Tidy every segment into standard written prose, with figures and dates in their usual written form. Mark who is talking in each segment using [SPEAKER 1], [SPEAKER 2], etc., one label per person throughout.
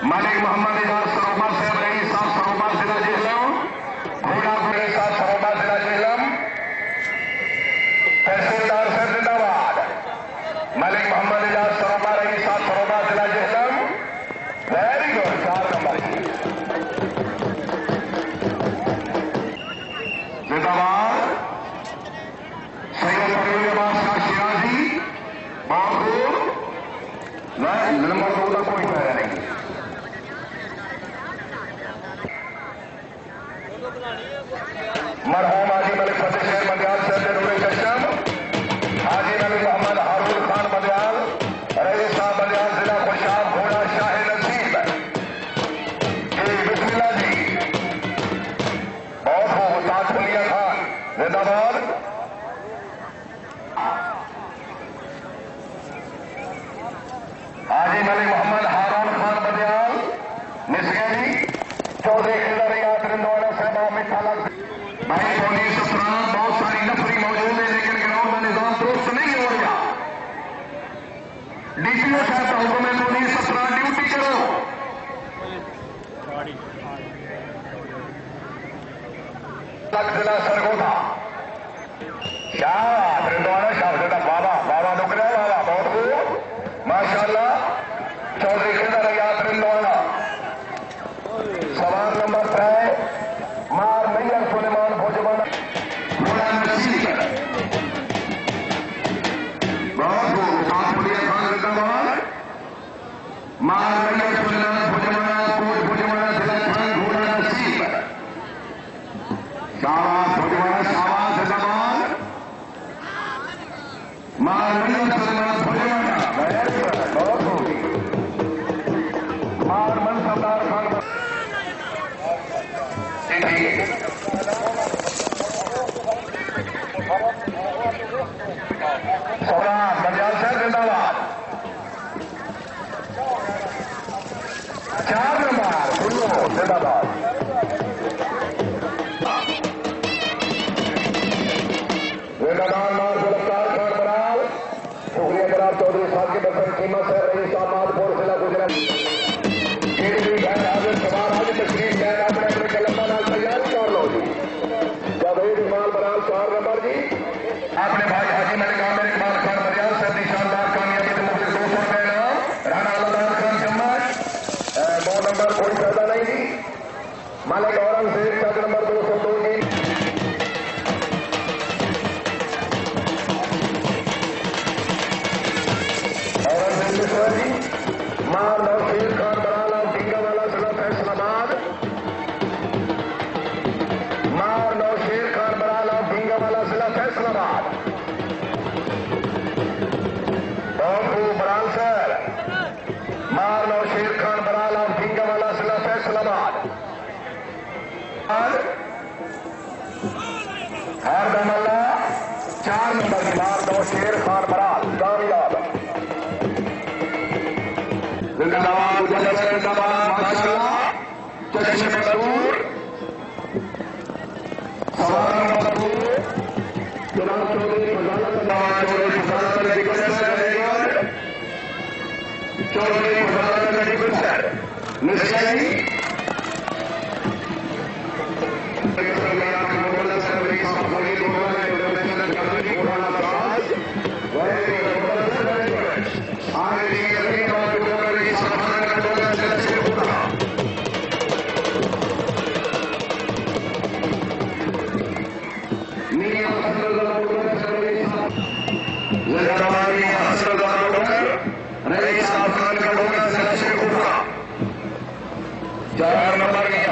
[SPEAKER 1] मलिक मोहम्मद इजाज सरोमा साहब रईस साहब सरोमा जिला जेहलम, घोड़ा गुरे साहब सरोमा जिला जेहलम, तहसीलदार साहब जिंदाबाद। मलिक मोहम्मद इजाज सरोमा रईस साहब सरोमा जिला जेहलम, वेरी गुड। 4 नंबर जिंदाबाद। सैयद फरीद अब्बास का शिराजी बाबूर नंबर 2 का कोई पैरा नहीं। मरहूम हाजी मलिक फतेह शेर मदयाल से नूरे कशम, हाजी मलिक मोहम्मद हारून खान मदयाल, रईस साहब मदयाल जिला खुशाब, घोड़ा शाह नसीब जी बिस्मिल्लाह जी। बहुत हो उस्ताद फुलिया खान जिंदाबाद। हाजी मलिक मोहम्मद हारून खान मदयाल निसगेली, चौधरी खिलर रियात रिंदवाना साहब मिठा लग भाई 19-17 बहुत सारी नफरी मौजूद है, लेकिन ग्राउंड का निजाम दुरुस्त नहीं हो रहा। डीपीओ साहब का हुक्म है 19-17 ड्यूटी करो। जिला सरगोधा शाह रिंदवाना शाह बाबा बाबा नुकरा बाबा बहुत खूब माशाल्लाह। चौधरी खिलर रियात रिंदवाना सवाल नंबर 3 मार मैयर सुलेमान भोजमान घोड़ा नसीब बहुत खान जिंदाबाद। मार मैयर सुलेमान भोजमाना कोट भोजमाना जिला खान घोड़ा नसीब शाबाश भोजमाना शाबाश जिंदाबाद। मार मैयर सुलेमान भोजमाना बहुत होगी। मार मन सरदार खान सौरान बंजाल साहब जिंदाबाद। 4 नंबर गुल्लो जिंदाबाद। वेदादान नार गुलफ्तार खान बराल, शुक्रिया जनाब चौधरी साहब की बर्तन कीमत है रईस आबादपुर जिला गुजरात। केडीबी गैर हाजिर सवार हाजिर तशरीफ गैर अपने अपने कलमा नाल तैयारी कर लो जी। जवेद इकबाल बराल 4 नंबर जी। अपने भाई हाजी मलिक आमिर इकबाल खान मरियाल से शानदार कामयाबी के मुझे 200 रुपए इनाम। राणा अल्लाह खान जम्मत 9 नंबर कोई फायदा नहीं जी। मलिक औरंगजेब तक नंबर 202 जी। औरंगजेब जी जिंदाबाद मुजफ्फर जिंदाबाद माशाअल्लाह चश्मे मजबूर सवाल नंबर 2 चुनाव चौधरी निश्चय चार नंबर की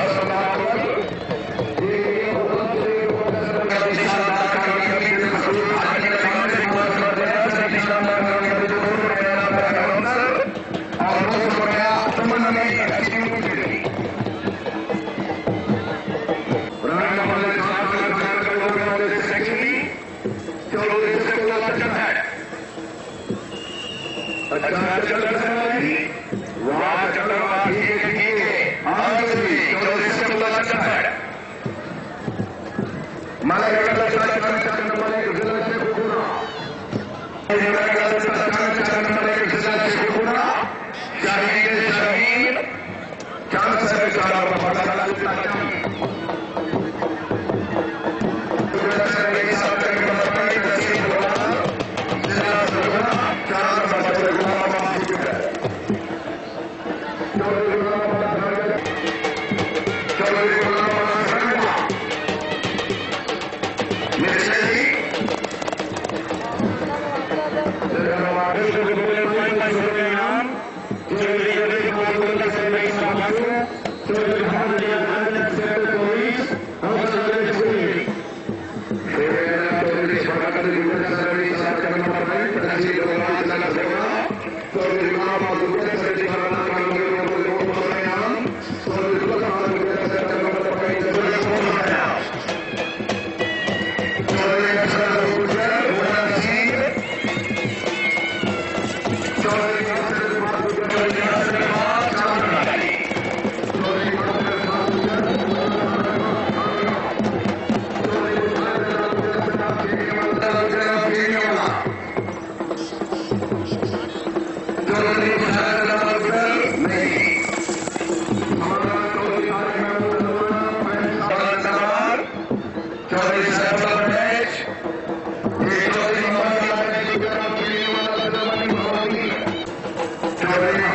[SPEAKER 2] Thank you.